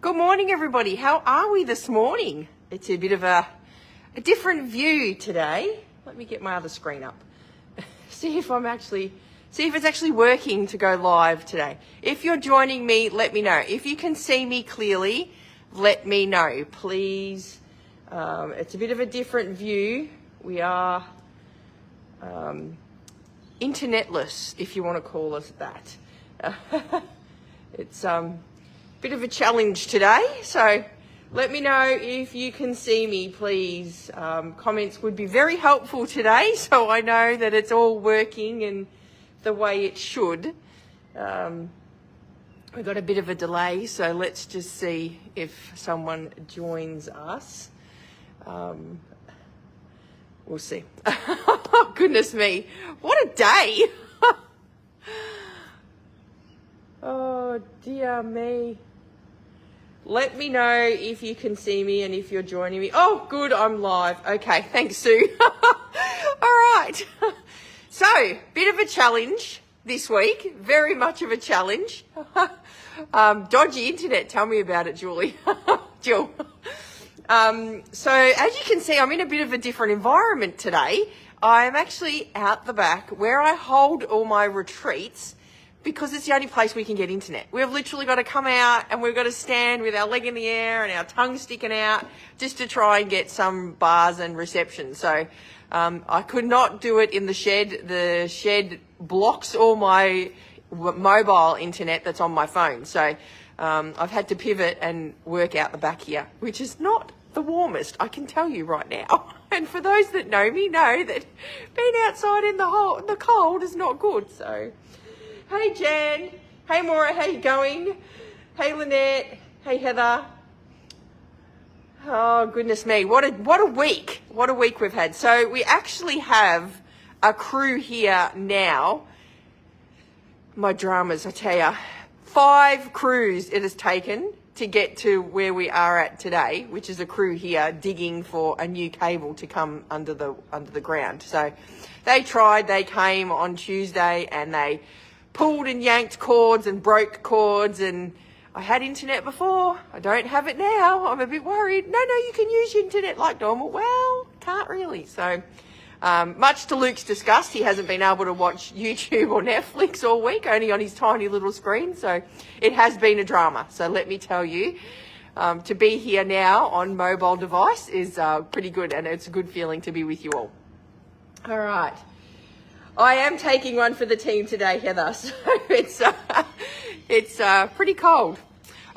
Good morning, everybody. How are we this morning? It's a bit of a different view today. Let me get my other screen up. See if it's actually working to go live today. If you're joining me, let me know. If you can see me clearly, let me know, please. It's a bit of a different view. We are internetless, if you want to call us that. It's bit of a challenge today, so let me know if you can see me, please. Comments would be very helpful today, so I know that it's all working and the way it should. We've got a bit of a delay, so let's just see if someone joins us. We'll see. Oh, goodness me, what a day. Oh, dear me. Let me know if you can see me and if you're joining me. Oh, good, I'm live. Okay, thanks, Sue. All right. So, bit of a challenge this week. Very much of a challenge. Dodgy internet. Tell me about it, Julie. Jill. So, as you can see, I'm in a bit of a different environment today. I'm actually out the back where I hold all my retreats, because it's the only place we can get internet. We've literally got to come out and we've got to stand with our leg in the air and our tongue sticking out just to try and get some bars and reception. So I could not do it in the shed. The shed blocks all my mobile internet that's on my phone. So I've had to pivot and work out the back here, which is not the warmest, I can tell you right now. And for those that know me know that being outside in the cold is not good. So. Hey Jan, hey Maura, how you going? Hey Lynette, hey Heather. Oh goodness me, what a week. What a week we've had. So we actually have a crew here now. My dramas, I tell ya. 5 crews it has taken to get to where we are at today, which is a crew here digging for a new cable to come under the ground. So they came on Tuesday and they pulled and yanked cords and broke cords, and I had internet before. I don't have it now. I'm a bit worried. No, you can use your internet like normal. Well, can't really. So much to Luke's disgust, he hasn't been able to watch YouTube or Netflix all week, only on his tiny little screen. So it has been a drama. So let me tell you, to be here now on mobile device is pretty good, and it's a good feeling to be with you all. All right. I am taking one for the team today, Heather, so it's pretty cold.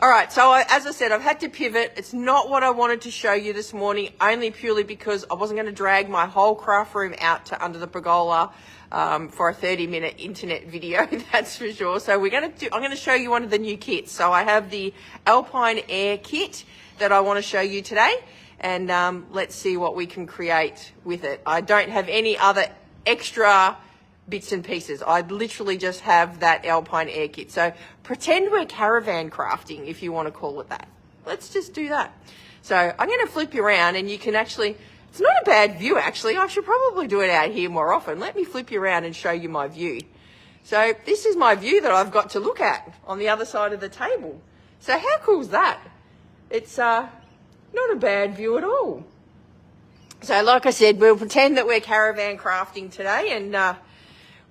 All right, so as I said, I've had to pivot. It's not what I wanted to show you this morning, only purely because I wasn't going to drag my whole craft room out to under the pergola for a 30-minute internet video, that's for sure. So I'm going to show you one of the new kits. So I have the Alpine Air Kit that I want to show you today, and let's see what we can create with it. I don't have any other extra bits and pieces. I literally just have that Alpine Air Kit. So pretend we're caravan crafting, if you want to call it that. Let's just do that. So I'm going to flip you around, and you can actually, it's not a bad view actually. I should probably do it out here more often. Let me flip you around and show you my view. So this is my view that I've got to look at on the other side of the table. So how cool is that? It's not a bad view at all. So like I said, we'll pretend that we're caravan crafting today, and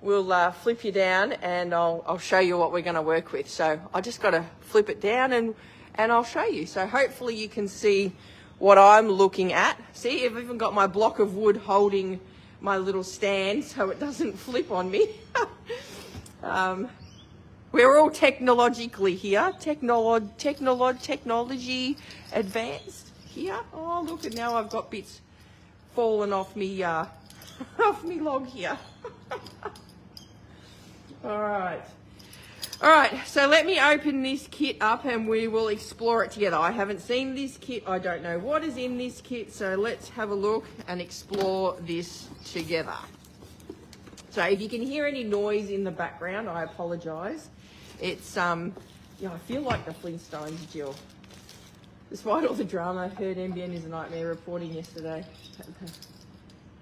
we'll flip you down, and I'll show you what we're going to work with. So I just got to flip it down and I'll show you. So hopefully you can see what I'm looking at. See, I've even got my block of wood holding my little stand so it doesn't flip on me. We're all technologically here, technology advanced here. Oh, look, and now I've got bits falling off me, off me log here. All right, so let me open this kit up and we will explore it together. I haven't seen this kit. I don't know what is in this kit, so let's have a look and explore this together. So if you can hear any noise in the background, I apologise. It's, I feel like the Flintstones, Jill. Despite all the drama, I heard NBN is a nightmare reporting yesterday.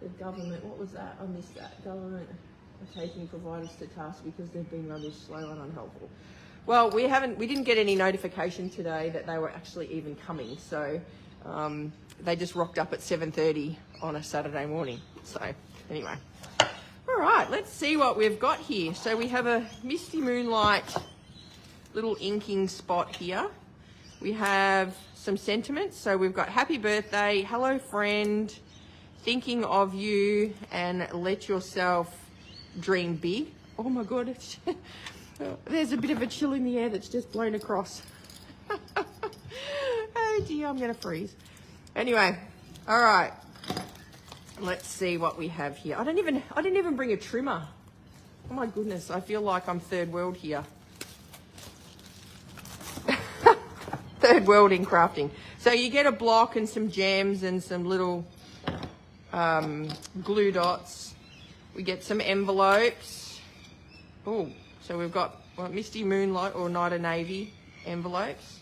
The government, what was that? I missed that. Government are taking providers to task because they've been rubbish, slow and unhelpful. Well, we didn't get any notification today that they were actually even coming. So they just rocked up at 7:30 on a Saturday morning. So anyway, all right, let's see what we've got here. So we have a Misty Moonlight little inking spot here. We have some sentiments. So we've got happy birthday, hello friend, thinking of you, and let yourself dream big. Oh my God, it's there's a bit of a chill in the air that's just blown across. Oh dear, I'm gonna freeze. Anyway, all right, let's see what we have here. I didn't even bring a trimmer. Oh my goodness, I feel like I'm third world here. Third world in crafting. So you get a block and some gems and some little glue dots. We get some envelopes. Oh, so we've got Misty Moonlight or Night of Navy envelopes.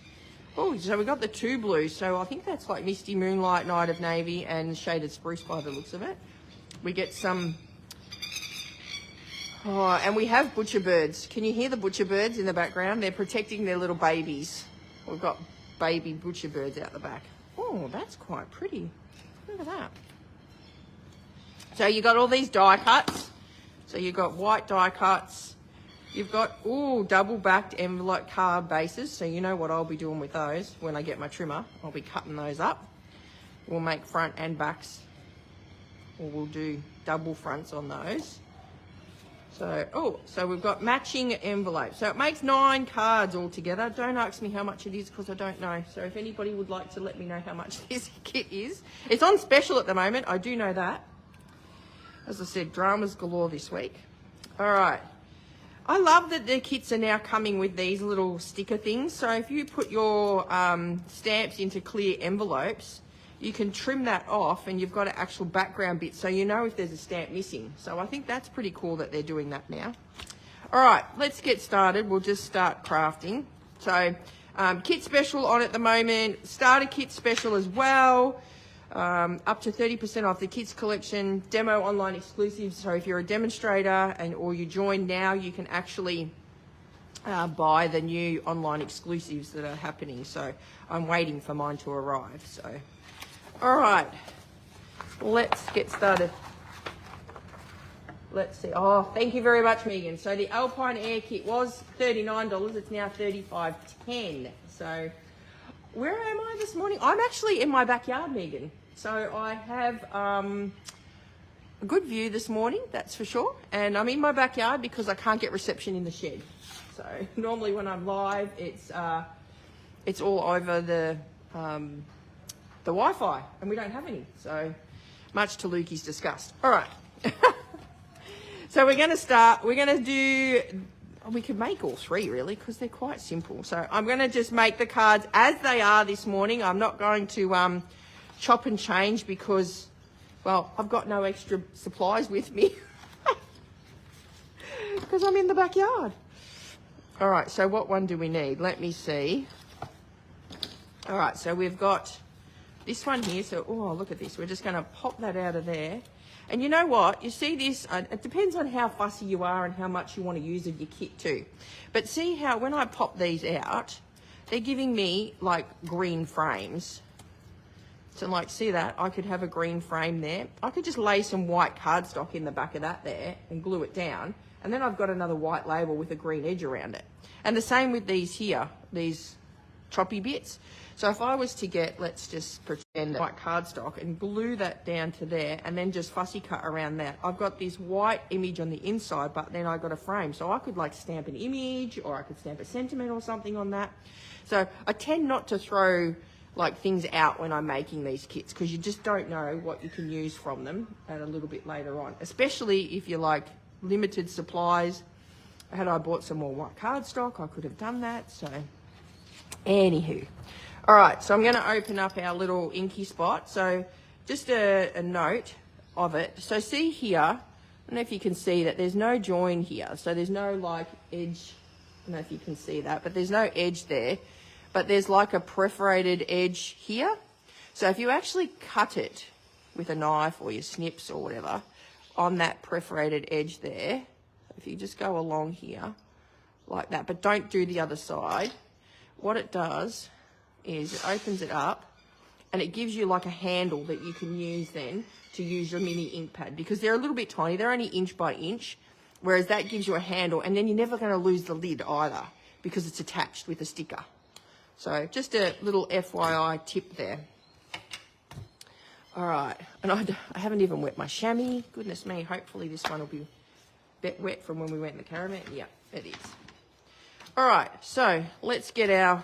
Oh, so we got the two blues. So I think that's like Misty Moonlight, Night of Navy, and Shaded Spruce by the looks of it. We get some, and we have butcher birds. Can you hear the butcher birds in the background? They're protecting their little babies. We've got baby butcher birds out the back. Oh, that's quite pretty. Look at that. So you got all these die cuts. So you've got white die cuts. You've got, double backed envelope card bases. So you know what I'll be doing with those when I get my trimmer. I'll be cutting those up. We'll make front and backs. Or we'll do double fronts on those. So, so we've got matching envelopes. So it makes 9 cards altogether. Don't ask me how much it is because I don't know. So if anybody would like to let me know how much this kit is. It's on special at the moment. I do know that. As I said, dramas galore this week. All right. I love that the kits are now coming with these little sticker things. So if you put your stamps into clear envelopes, you can trim that off and you've got an actual background bit so you know if there's a stamp missing. So I think that's pretty cool that they're doing that now. All right, let's get started. We'll just start crafting. So kit special on at the moment, starter kit special as well. Up to 30% off the kids collection, demo online exclusives. So if you're a demonstrator or you join now, you can actually buy the new online exclusives that are happening. So I'm waiting for mine to arrive. So, all right, let's get started. Let's see. Oh, thank you very much, Megan. So the Alpine Air Kit was $39. It's now $35.10. So where am I this morning? I'm actually in my backyard, Megan. So I have a good view this morning, that's for sure. And I'm in my backyard because I can't get reception in the shed. So normally when I'm live, it's all over the Wi-Fi, and we don't have any. So much to Lukey's disgust. All right. So we're going to start. We're going to do. We could make all 3 really because they're quite simple. So I'm going to just make the cards as they are this morning. I'm not going to chop and change because, well, I've got no extra supplies with me because I'm in the backyard. All right, so what one do we need? Let me see. All right, so we've got this one here. So, look at this. We're just going to pop that out of there. And you know what? You see this, it depends on how fussy you are and how much you want to use of your kit too. But see how when I pop these out, they're giving me like green frames. So like, see that? I could have a green frame there. I could just lay some white cardstock in the back of that there and glue it down. And then I've got another white label with a green edge around it. And the same with these here, these choppy bits. So if I was to get, let's just pretend white cardstock and glue that down to there and then just fussy cut around that. I've got this white image on the inside, but then I've got a frame. So I could like stamp an image or I could stamp a sentiment or something on that. So I tend not to throw like things out when I'm making these kits because you just don't know what you can use from them at a little bit later on, especially if you're like limited supplies. Had I bought some more white cardstock, I could have done that. So anywho. All right, so I'm going to open up our little inky spot. So just a note of it. So see here, I don't know if you can see that there's no join here. So there's no like edge. I don't know if you can see that, but there's no edge there. But there's like a perforated edge here. So if you actually cut it with a knife or your snips or whatever on that perforated edge there, if you just go along here like that, but don't do the other side. What it does is it opens it up and it gives you like a handle that you can use then to use your mini ink pad, because they're a little bit tiny. They're only inch by inch, whereas that gives you a handle, and then you're never going to lose the lid either because it's attached with a sticker. So just a little FYI tip there. All right, and I haven't even wet my chamois. Goodness me, hopefully this one will be a bit wet from when we went in the caravan. Yeah, it is. All right, so let's get our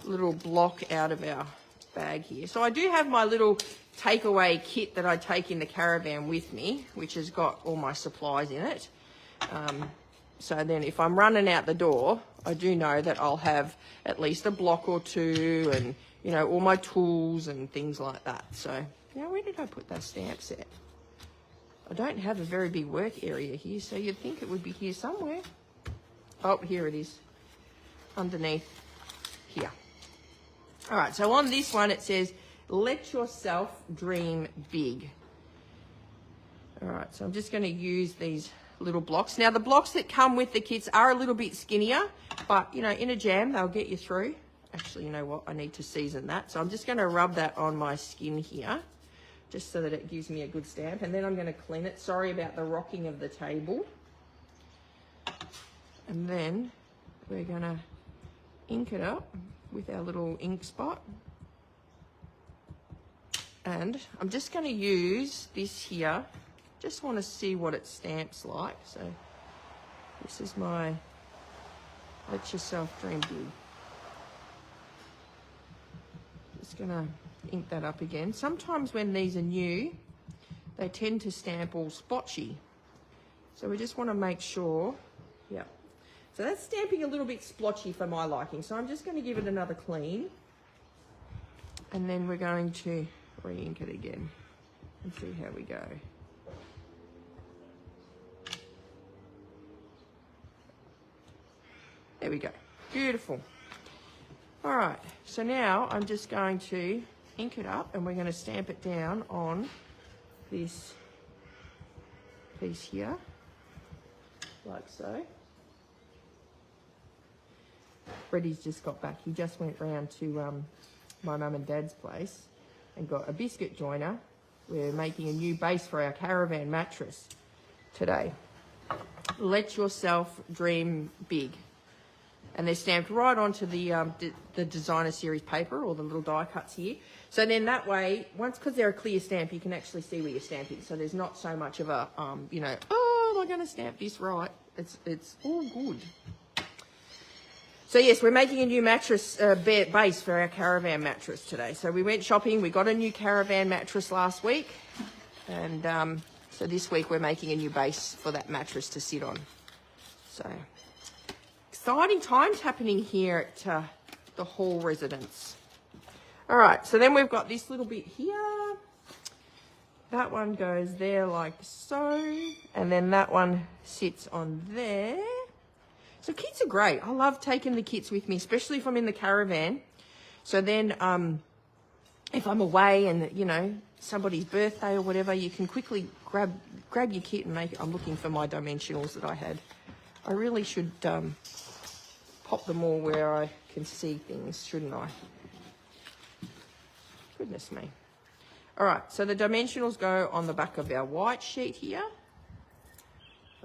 little block out of our bag here. So I do have my little takeaway kit that I take in the caravan with me, which has got all my supplies in it. So then if I'm running out the door, I do know that I'll have at least a block or two and, you know, all my tools and things like that. So, now where did I put that stamp set? I don't have a very big work area here, so you'd think it would be here somewhere. Oh, here it is, underneath here. All right, so on this one it says, let yourself dream big. All right, so I'm just going to use these little blocks. Now, the blocks that come with the kits are a little bit skinnier, but, you know, in a jam, they'll get you through. Actually, you know what? I need to season that. So I'm just going to rub that on my skin here, just so that it gives me a good stamp. And then I'm going to clean it. Sorry about the rocking of the table. And then we're going to ink it up with our little ink spot. And I'm just going to use this here. Just want to see what it stamps like. So this is my Let Yourself Dream Big. Just going to ink that up again. Sometimes when these are new, they tend to stamp all spotchy. So we just want to make sure. Yeah. So that's stamping a little bit splotchy for my liking. So I'm just going to give it another clean. And then we're going to re-ink it again and see how we go. There we go. Beautiful. All right. So now I'm just going to ink it up and we're going to stamp it down on this piece here, like so. Freddie's just got back. He just went round to my mum and dad's place and got a biscuit joiner. We're making a new base for our caravan mattress today. Let Yourself Dream Big. And they're stamped right onto the designer series paper, or the little die cuts here. So then that way, because they're a clear stamp, you can actually see where you're stamping. So there's not so much of a, you know, oh, am I going to stamp this right? It's all good. So yes, we're making a new mattress base for our caravan mattress today. So we went shopping. We got a new caravan mattress last week. And so this week we're making a new base for that mattress to sit on. So exciting times happening here at the Hall residence. All right, so then we've got this little bit here. That one goes there like so. And then that one sits on there. So kits are great. I love taking the kits with me, especially if I'm in the caravan. So then if I'm away and, you know, somebody's birthday or whatever, you can quickly grab your kit and make it. I'm looking for my dimensionals that I had. I really should pop them all where I can see things, shouldn't I? Goodness me. All right, so the dimensionals go on the back of our white sheet here.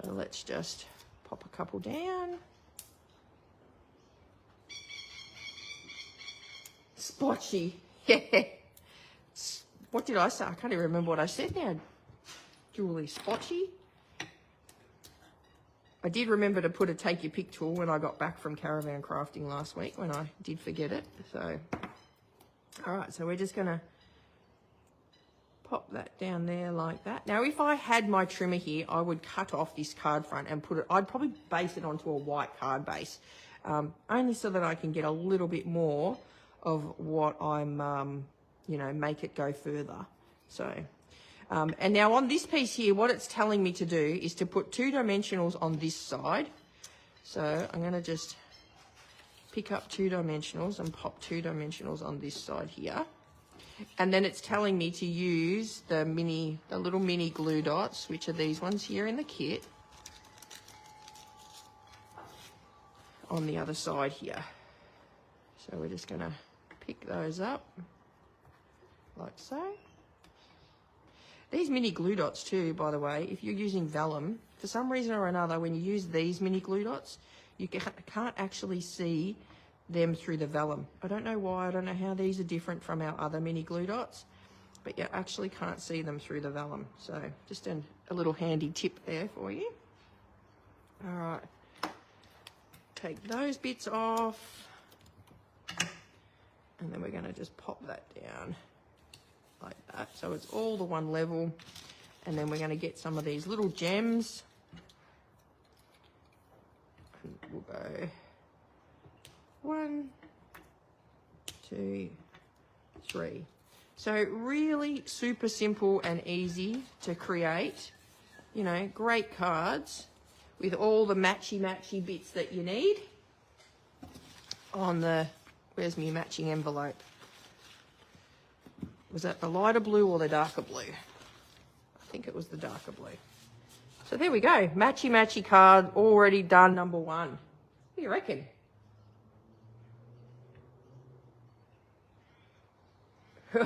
So let's just pop a couple down. Splotchy. Yeah. What did I say? I can't even remember what I said now. Julie, splotchy. I did remember to put a take your pick tool when I got back from caravan crafting last week, when I did forget it. So, all right, so we're just going to pop that down there like that. Now, if I had my trimmer here, I would cut off this card front and put it, I'd probably base it onto a white card base, only so that I can get a little bit more of what I'm, you know, make it go further. So, and now on this piece here, what it's telling me to do is to put 2 dimensionals on this side. So I'm going to just pick up 2 dimensionals and pop 2 dimensionals on this side here. And then it's telling me to use the little mini glue dots, which are these ones here in the kit. on the other side here. So we're just going to pick those up like so. These mini glue dots too, by the way, if you're using vellum, for some reason or another, when you use these mini glue dots, you can't actually see them through the vellum. I don't know why, I don't know how these are different from our other mini glue dots, but you actually can't see them through the vellum. So just a little handy tip there for you. All right, take those bits off, and then we're going to just pop that down like that, so it's all the one level. And then we're going to get some of these little gems, and we'll go 1, 2, 3. So really super simple and easy to create, you know, great cards with all the matchy bits that you need on the, where's my matching envelope? Was that the lighter blue or the darker blue? I think it was the darker blue. So there we go, matchy card already done, number 1. What do you reckon?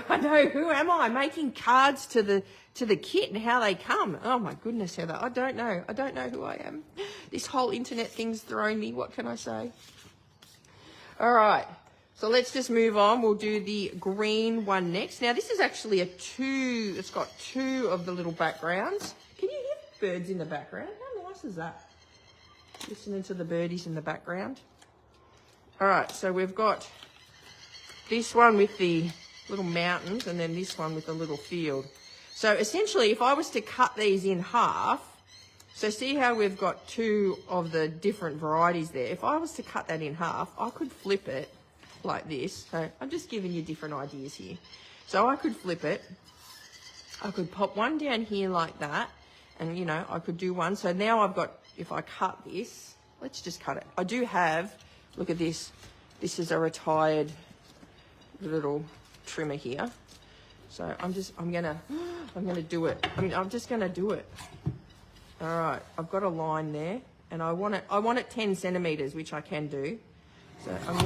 I know, who am I? Making cards to the kit and how they come. Oh my goodness, Heather, I don't know who I am. This whole internet thing's thrown me, what can I say? All right, so let's just move on. We'll do the green one next. Now this is actually it's got 2 of the little backgrounds. Can you hear birds in the background? How nice is that? Listening to the birdies in the background. All right, so we've got this one with the little mountains, and then this one with a little field. So essentially, if I was to cut these in half, so see how we've got 2 of the different varieties there. If I was to cut that in half, I could flip it like this. So I'm just giving you different ideas here. So I could flip it. I could pop one down here like that, and you know, I could do one. So now I've got, if I cut this, let's just cut it. I do have, look at this. This is a retired little trimmer here, so I'm gonna do it. I'm just gonna do it. All right, I've got a line there, and I want it 10 centimeters, which I can do. So I'm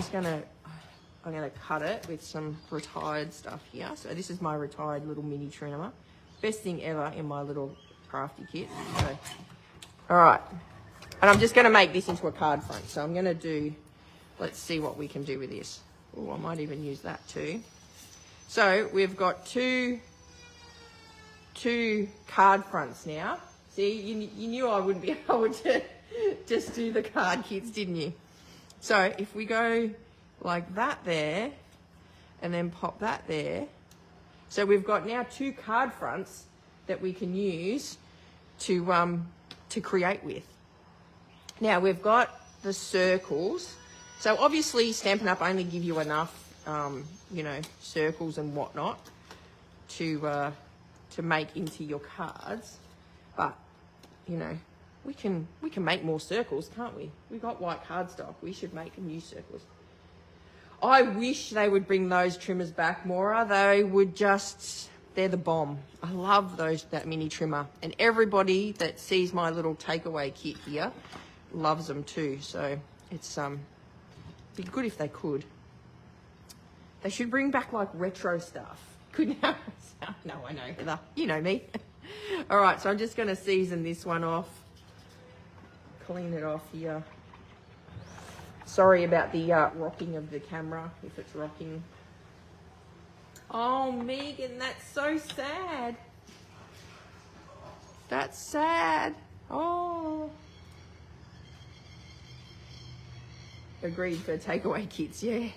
gonna cut it with some retired stuff here. So this is my retired little mini trimmer, best thing ever in my little crafty kit. So, all right, and I'm just gonna make this into a card front. So I'm gonna do, let's see what we can do with this. Oh, I might even use that too. So we've got two card fronts now. See, you knew I wouldn't be able to just do the card kits, didn't you? So if we go like that there, and then pop that there. So we've got now 2 card fronts that we can use to create with. Now we've got the circles. So obviously Stampin' Up! Only give you enough you know, circles and whatnot to make into your cards, but you know, we can make more circles, can't we? We've got white cardstock. We should make new circles. I wish they would bring those trimmers back more. They would just, they're the bomb. I love that mini trimmer, and everybody that sees my little takeaway kit here loves them too. So it's be good if they could. They should bring back like retro stuff. Couldn't have. No, I know, Heather. You know me. All right, so I'm just going to season this one off. Clean it off here. Sorry about the rocking of the camera, if it's rocking. Oh, Megan, that's so sad. That's sad. Oh. Agreed for takeaway kits, yeah.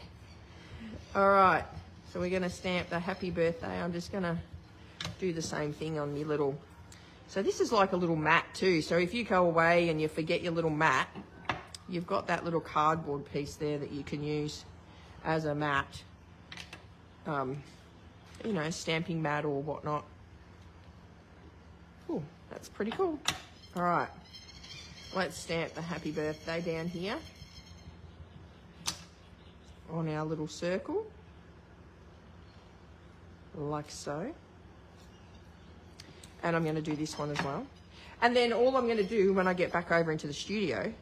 All right, so we're going to stamp the happy birthday. I'm just going to do the same thing on my little, so this is like a little mat too. So if you go away and you forget your little mat, you've got that little cardboard piece there that you can use as a mat, you know, stamping mat or whatnot. Cool, that's pretty cool. All right, let's stamp the happy birthday down here on our little circle, like so. And I'm going to do this one as well. And then all I'm going to do when I get back over into the studio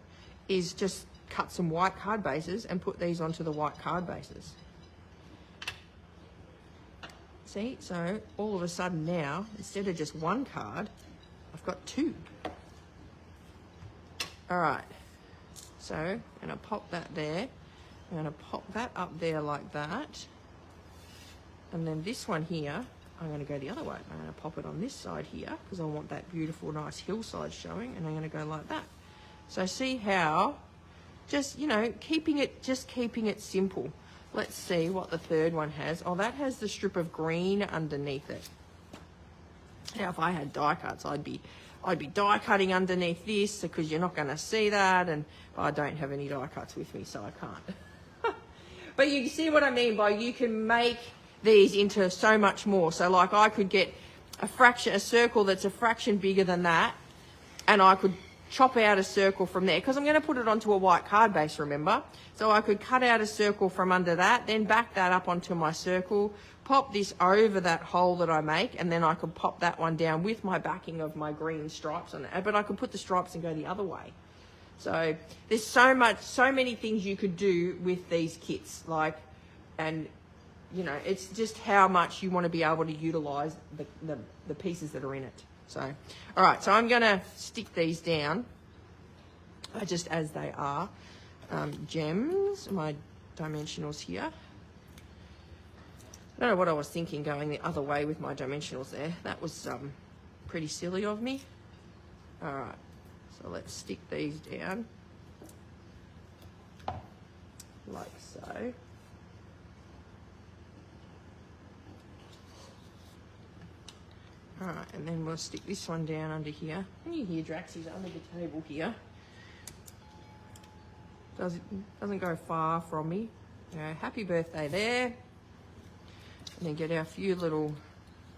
is just cut some white card bases and put these onto the white card bases. See, so all of a sudden now, instead of just one card, I've got two. All right, so I'm gonna pop that there. I'm gonna pop that up there like that. And then this one here, I'm gonna go the other way. I'm gonna pop it on this side here because I want that beautiful, nice hillside showing, and I'm gonna go like that. So see how, just, you know, keeping it simple. Let's see what the third one has. Oh, that has the strip of green underneath it. Now, if I had die cuts, I'd be die cutting underneath this because you're not going to see that, and I don't have any die cuts with me, so I can't. But you see what I mean by you can make these into so much more. So like I could get a circle that's a fraction bigger than that, and I could chop out a circle from there because I'm going to put it onto a white card base, remember? So I could cut out a circle from under that, then back that up onto my circle, pop this over that hole that I make, and then I could pop that one down with my backing of my green stripes on it. But I could put the stripes and go the other way. So there's so many things you could do with these kits, like, and you know, it's just how much you want to be able to utilize the pieces that are in it. So, all right, so I'm going to stick these down just as they are. Gems, my dimensionals here. I don't know what I was thinking going the other way with my dimensionals there. That was pretty silly of me. All right, so let's stick these down like so. All right, and then we'll stick this one down under here. And you hear Draxy's under the table here. Doesn't go far from me. You know, happy birthday there. And then get our few little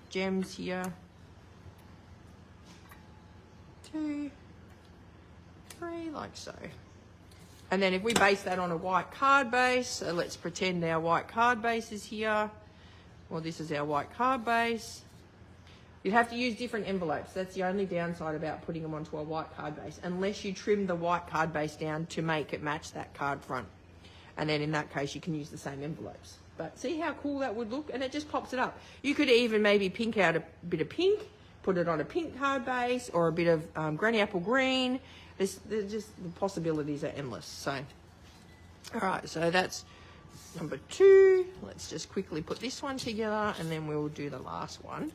gems here. 2, 3, like so. And then if we base that on a white card base, so let's pretend our white card base is here. Well, this is our white card base. You'd have to use different envelopes. That's the only downside about putting them onto a white card base, unless you trim the white card base down to make it match that card front. And then in that case, you can use the same envelopes. But see how cool that would look? And it just pops it up. You could even maybe pink out a bit of pink, put it on a pink card base, or a bit of granny apple green. There's just, the possibilities are endless. So, all right, so that's number 2. Let's just quickly put this one together, and then we'll do the last one.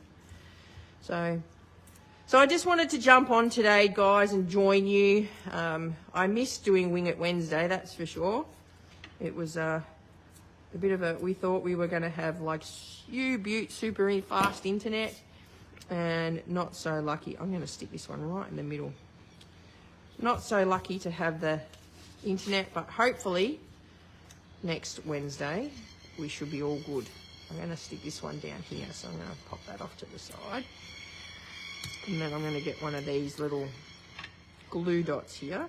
So I just wanted to jump on today, guys, and join you. I missed doing Wing It Wednesday, that's for sure. It was a bit of a, we thought we were going to have like super fast internet, and not so lucky. I'm going to stick this one right in the middle. Not so lucky to have the internet, but hopefully next Wednesday we should be all good. I'm going to stick this one down here, so I'm going to pop that off to the side. And then I'm going to get one of these little glue dots here.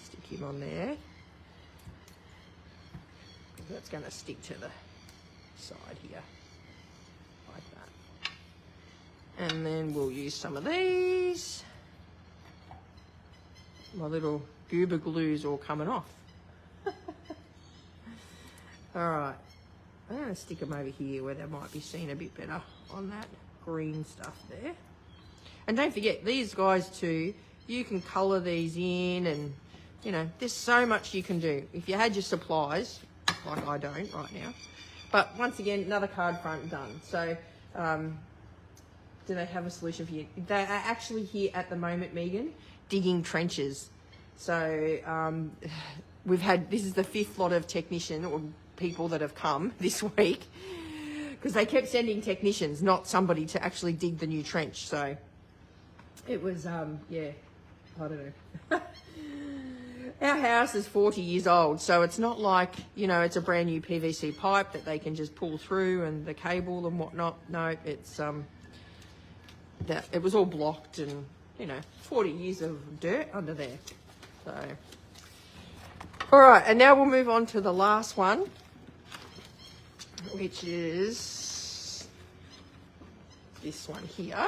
Stick him on there. That's going to stick to the side here, like that. And then we'll use some of these. My little goober glue's all coming off. All right. I'm going to stick them over here where they might be seen a bit better on that green stuff there. And don't forget, these guys too, you can colour these in, and, you know, there's so much you can do. If you had your supplies, like I don't right now. But once again, another card front done. So, do they have a solution for you? They are actually here at the moment, Megan, digging trenches. So, we've had, this is the 5th lot of technician or people that have come this week, because they kept sending technicians, not somebody to actually dig the new trench. So it was, yeah, I don't know. Our house is 40 years old, so it's not like, you know, it's a brand new PVC pipe that they can just pull through and the cable and whatnot. No, it's, that it was all blocked, and, you know, 40 years of dirt under there. So, all right, and now we'll move on to the last one, which is this one here.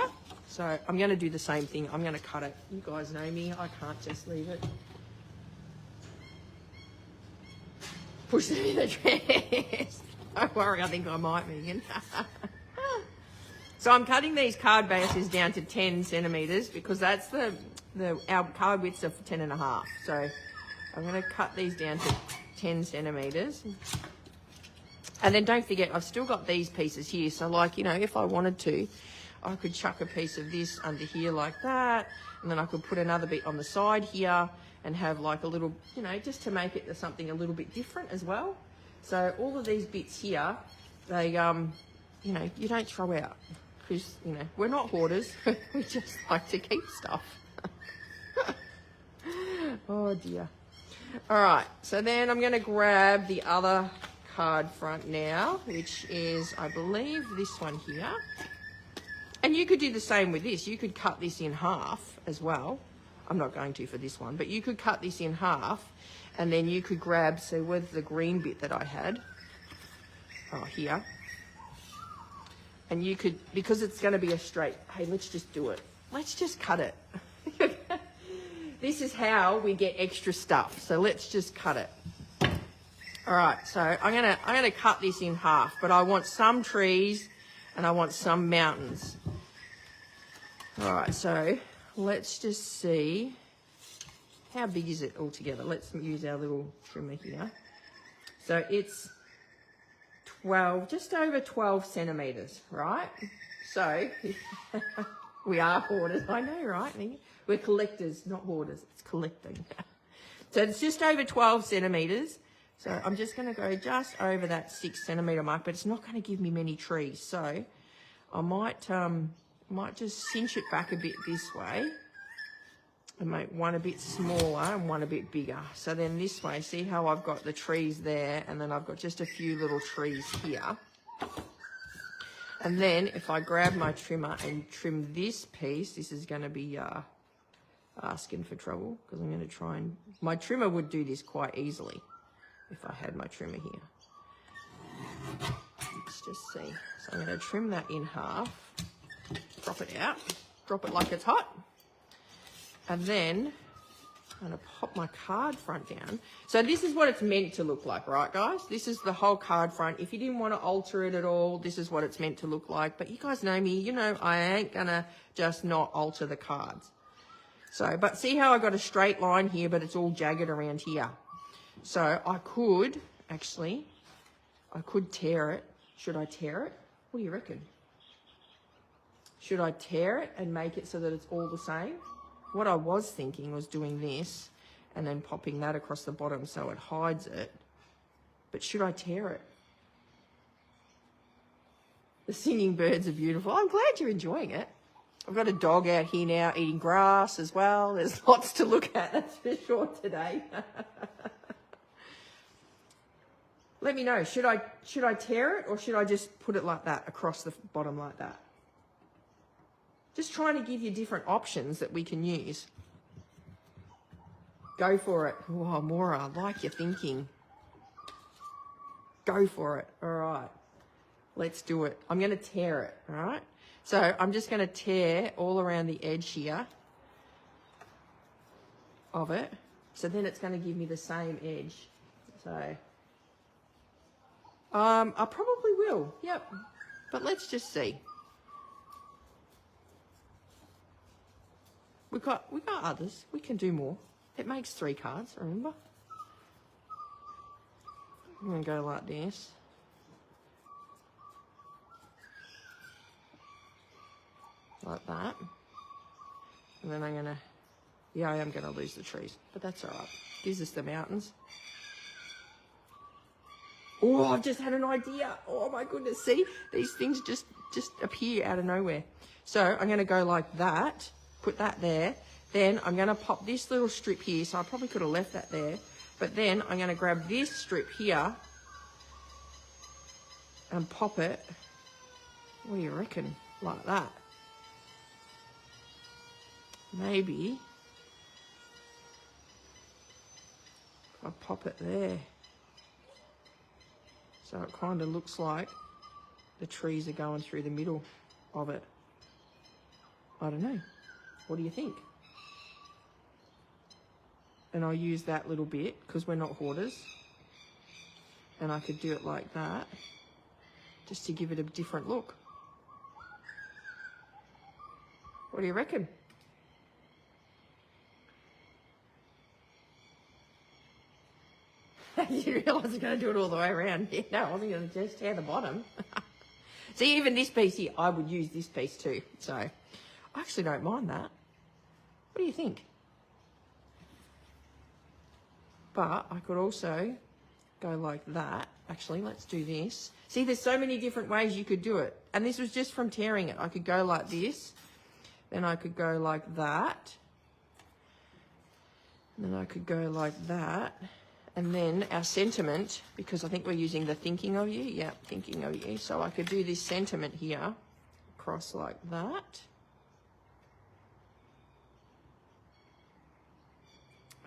So I'm going to do the same thing. I'm going to cut it. You guys know me. I can't just leave it. push them in the dress. Don't worry, I think I might, Megan. So I'm cutting these card bases down to 10 centimetres because that's our card widths are 10.5. So I'm going to cut these down to 10 centimetres. And then don't forget, I've still got these pieces here. So like, you know, if I wanted to, I could chuck a piece of this under here like that. And then I could put another bit on the side here and have like a little, you know, just to make it something a little bit different as well. So all of these bits here, they, you know, you don't throw out. Because, you know, we're not hoarders. We just like to keep stuff. Oh, dear. All right. So then I'm going to grab the other card front now, which is, I believe, this one here. And you could do the same with this. You could cut this in half as well. I'm not going to for this one, but you could cut this in half and then you could grab, so with the green bit that I had, here, and you could, because it's going to be a straight, hey, let's just do it. Let's just cut it. This is how we get extra stuff. So let's just cut it. All right, so I'm gonna cut this in half, but I want some trees and I want some mountains. All right, so let's just see, how big is it all together? Let's use our little trimmer here. So it's 12, just over 12 centimetres, right? So we are hoarders, I know, right? We're collectors, not hoarders, it's collecting. So it's just over 12 centimetres. So I'm just going to go just over that 6 centimetre mark, but it's not going to give me many trees. So I might just cinch it back a bit this way and make one a bit smaller and one a bit bigger. So then this way, see how I've got the trees there and then I've got just a few little trees here. And then if I grab my trimmer and trim this piece, this is going to be asking for trouble because I'm going to try and, my trimmer would do this quite easily if I had my trimmer here. Let's just see. So I'm going to trim that in half, drop it out, drop it like it's hot. And then I'm going to pop my card front down. So this is what it's meant to look like, right, guys? This is the whole card front. If you didn't want to alter it at all, this is what it's meant to look like. But you guys know me, you know I ain't going to just not alter the cards. So, but see how I got a straight line here, but it's all jagged around here. So I could, actually, I could tear it. Should I tear it? What do you reckon? Should I tear it and make it so that it's all the same? What I was thinking was doing this and then popping that across the bottom so it hides it. But should I tear it? The singing birds are beautiful. I'm glad you're enjoying it. I've got a dog out here now eating grass as well. There's lots to look at, that's for sure, today. Let me know, should I tear it or should I just put it like that, across the bottom like that? Just trying to give you different options that we can use. Go for it. Oh, Maura, I like your thinking. Go for it. All right. Let's do it. I'm going to tear it, all right? So I'm just going to tear all around the edge here of it. So then it's going to give me the same edge. So I probably will. Yep. But let's just see. We got others. We can do more. It makes 3 cards, remember? I'm going to go like this. Like that. And then I'm going to, yeah, I am going to lose the trees, but that's all right. Gives us the mountains. Oh, I've just had an idea. Oh my goodness, see? These things just appear out of nowhere. So I'm going to go like that, put that there. Then I'm going to pop this little strip here, so I probably could have left that there. But then I'm going to grab this strip here and pop it, what do you reckon, like that. Maybe if I pop it there. So it kind of looks like the trees are going through the middle of it. I don't know. What do you think? And I'll use that little bit because we're not hoarders. And I could do it like that, just to give it a different look. What do you reckon? You realise I was going to do it all the way around. Yeah, no, I wasn't going to just tear the bottom. See, even this piece here, I would use this piece too. So I actually don't mind that. What do you think? But I could also go like that. Actually, let's do this. See, there's so many different ways you could do it. And this was just from tearing it. I could go like this. Then I could go like that. And then I could go like that. And then our sentiment, because I think we're using the thinking of you. Yeah, thinking of you. So I could do this sentiment here, across like that.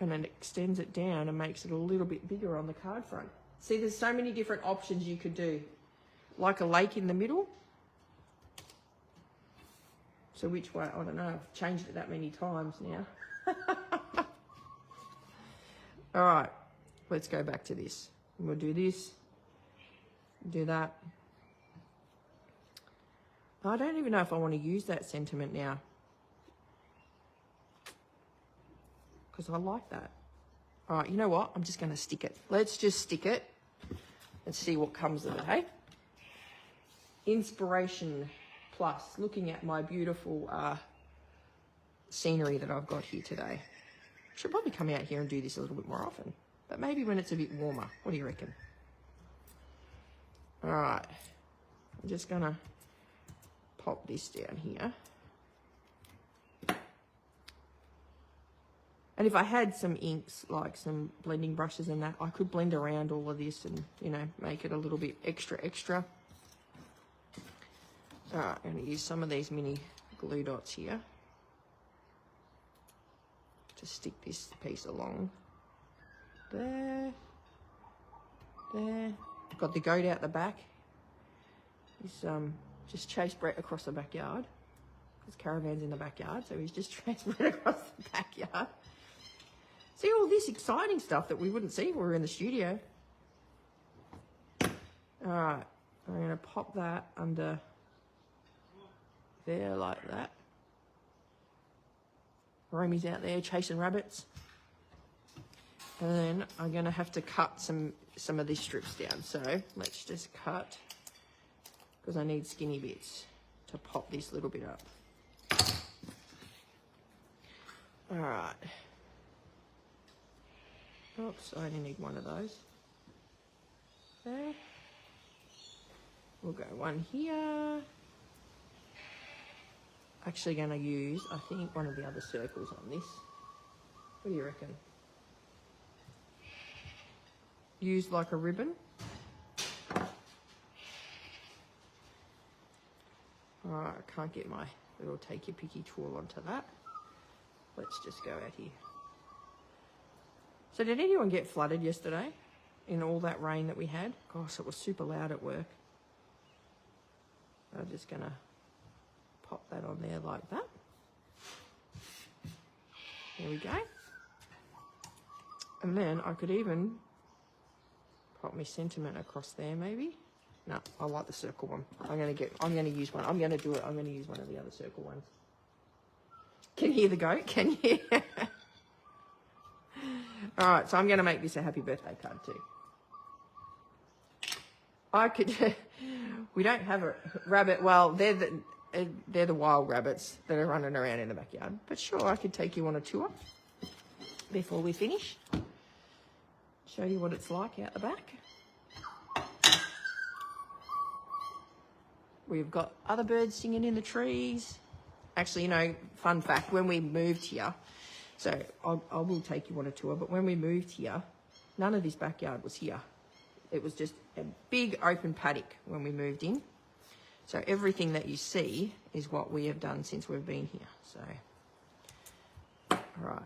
And then it extends it down and makes it a little bit bigger on the card front. See, there's so many different options you could do. Like a lake in the middle. So which way? I don't know. I've changed it that many times now. All right. Let's go back to this. And we'll do this. Do that. I don't even know if I want to use that sentiment now. Because I like that. All right, you know what? I'm just going to stick it. Let's just stick it and see what comes of it, hey? Inspiration plus, looking at my beautiful scenery that I've got here today. I should probably come out here and do this a little bit more often. But maybe when it's a bit warmer. What do you reckon? All right. I'm just going to pop this down here. And if I had some inks, like some blending brushes and that, I could blend around all of this and, you know, make it a little bit extra. All right, I'm going to use some of these mini glue dots here to stick this piece along. There. Got the goat out the back. He's just chased Brett across the backyard. His caravan's in the backyard, so he's just chased Brett across the backyard. See all this exciting stuff that we wouldn't see if we were in the studio. All right, I'm going to pop that under there like that. Romy's out there chasing rabbits. And then I'm going to have to cut some of these strips down. So let's just cut, because I need skinny bits to pop this little bit up. All right. Oops, I only need one of those. There. We'll go one here. Actually going to use, I think, one of the other circles on this. What do you reckon? Use like a ribbon. Alright, I can't get my little take your picky tool onto that. Let's just go out here. So did anyone get flooded yesterday in all that rain that we had? Gosh, it was super loud at work. I'm just going to pop that on there like that. There we go. And then I could even pop my sentiment across there maybe. No, I like the circle one. I'm going to use one. I'm going to do it. I'm going to use one of the other circle ones. Can you hear the goat? Can you? All right, so I'm going to make this a happy birthday card too. I could, we don't have a rabbit. Well, they're the wild rabbits that are running around in the backyard. But sure, I could take you on a tour before we finish. Show you what it's like out the back. We've got other birds singing in the trees. Actually, you know, fun fact, when we moved here, so I will take you on a tour, but when we moved here, none of this backyard was here. It was just a big open paddock when we moved in. So everything that you see is what we have done since we've been here. So, all right,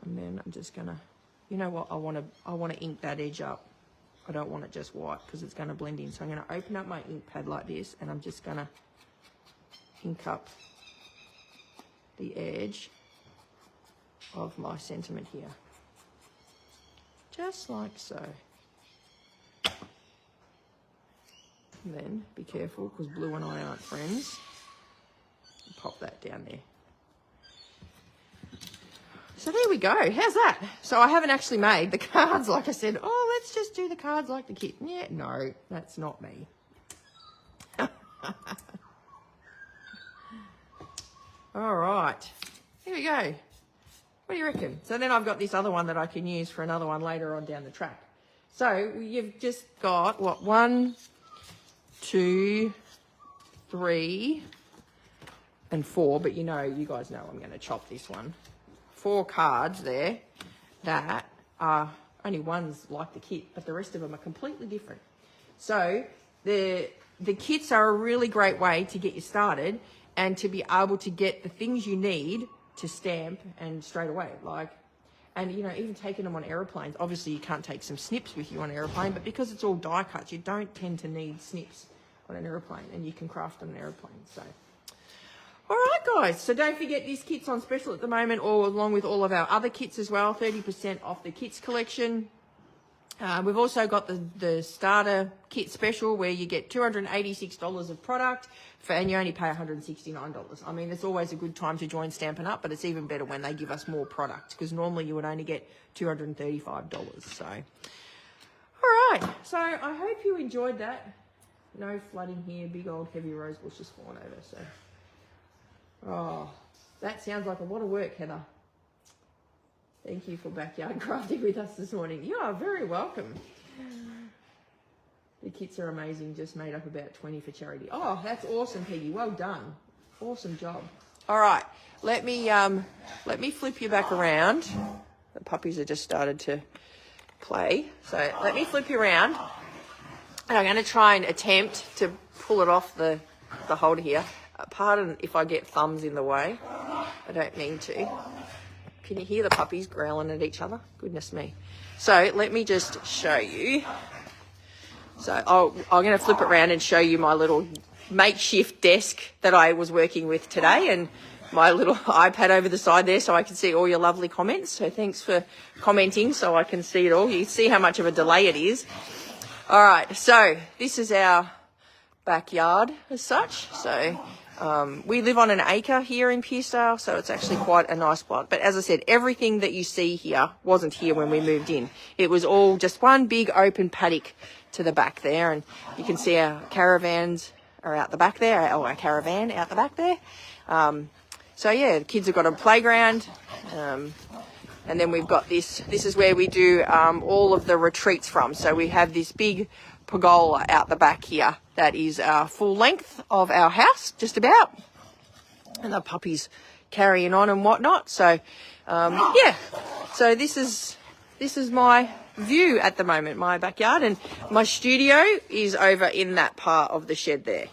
and then I'm just gonna, you know what, I want to ink that edge up. I don't want it just white because it's going to blend in. So I'm going to open up my ink pad like this, and I'm just going to ink up the edge of my sentiment here. Just like so. And then be careful because Blue and I aren't friends. Pop that down there. So there we go. How's that? So I haven't actually made the cards like I said. Oh, let's just do the cards like the kit. Yeah, no, that's not me. All right. Here we go. What do you reckon? So then I've got this other one that I can use for another one later on down the track. So you've just got, what, 1, 2, 3, and 4. But you guys know I'm going to chop this one. 4 cards there that are only one's like the kit, but the rest of them are completely different. So the kits are a really great way to get you started and to be able to get the things you need to stamp and straight away. And even taking them on aeroplanes. Obviously you can't take some snips with you on an aeroplane, but because it's all die cuts, you don't tend to need snips on an aeroplane, and you can craft on an aeroplane. So all right, guys, so don't forget this kit's on special at the moment, or along with all of our other kits as well, 30% off the kits collection. We've also got the starter kit special where you get $286 of product and you only pay $169. I mean, it's always a good time to join Stampin' Up, but it's even better when they give us more product because normally you would only get $235. So, all right, so I hope you enjoyed that. No flooding here, big old heavy rose bush has fallen over, so. Oh, that sounds like a lot of work, Heather. Thank you for backyard crafting with us this morning. You are very welcome. The kits are amazing. Just made up about 20 for charity. Oh, that's awesome, Peggy. Well done. Awesome job. All right, let me flip you back around. The puppies have just started to play. So let me flip you around. And I'm going to try and attempt to pull it off the holder here. Pardon if I get thumbs in the way. I don't mean to. Can you hear the puppies growling at each other? Goodness me. So let me just show you. So I'm going to flip it around and show you my little makeshift desk that I was working with today, and my little iPad over the side there so I can see all your lovely comments. So thanks for commenting so I can see it all. You can see how much of a delay it is. All right, so this is our backyard as such. So we live on an acre here in Pearsdale, so it's actually quite a nice plot. But as I said, everything that you see here wasn't here when we moved in. It was all just one big open paddock to the back there, and you can see our caravans are out the back there, our caravan out the back there. So yeah, the kids have got a playground, and then we've got this is where we do all of the retreats from. So we have this big pergola out the back here that is full length of our house, just about, and the puppies carrying on and whatnot. So yeah, so this is my view at the moment, my backyard, and my studio is over in that part of the shed there.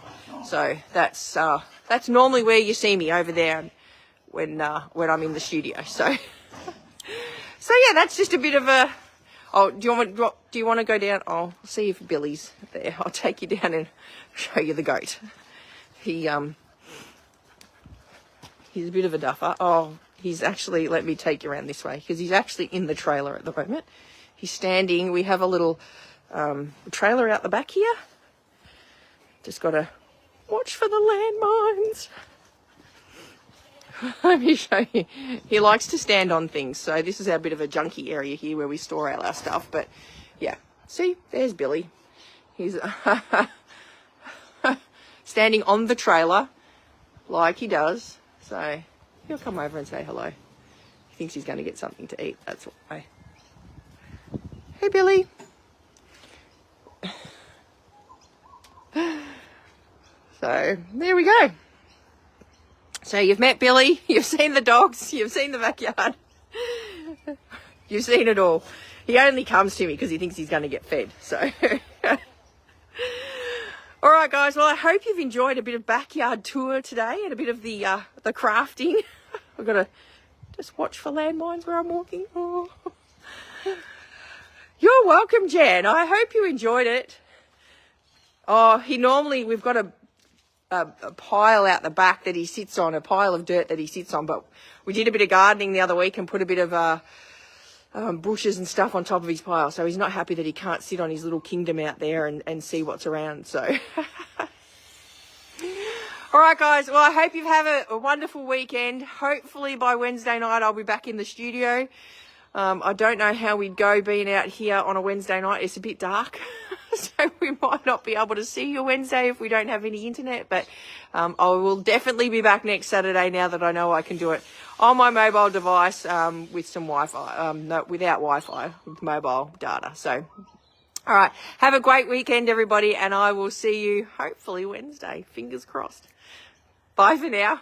So that's normally where you see me, over there when I'm in the studio. So yeah, that's just a bit of a. Oh, do you want to go down? I'll see if Billy's there. I'll take you down and show you the goat. He's a bit of a duffer. Oh, he's actually, let me take you around this way, because he's actually in the trailer at the moment. He's standing. We have a little trailer out the back here. Just got to watch for the landmines. Let me show you. He likes to stand on things. So this is our bit of a junky area here where we store all our stuff. But yeah, see, there's Billy. He's standing on the trailer like he does. So he'll come over and say hello. He thinks he's going to get something to eat. That's why. Hey, Billy. So there we go. So you've met Billy, you've seen the dogs, you've seen the backyard, you've seen it all. He only comes to me because he thinks he's going to get fed. So, all right, guys. Well, I hope you've enjoyed a bit of backyard tour today and a bit of the crafting. I've got to just watch for landmines where I'm walking. Oh. You're welcome, Jan. I hope you enjoyed it. Oh, we've got a pile out the back that he sits on, a pile of dirt that he sits on. But we did a bit of gardening the other week and put a bit of bushes and stuff on top of his pile. So he's not happy that he can't sit on his little kingdom out there and see what's around. So, all right, guys. Well, I hope you have a wonderful weekend. Hopefully by Wednesday night, I'll be back in the studio. I don't know how we'd go being out here on a Wednesday night. It's a bit dark, so we might not be able to see you Wednesday if we don't have any internet. But I will definitely be back next Saturday now that I know I can do it on my mobile device with some Wi-Fi, no, without Wi-Fi, with mobile data. So, all right, have a great weekend, everybody, and I will see you hopefully Wednesday. Fingers crossed. Bye for now.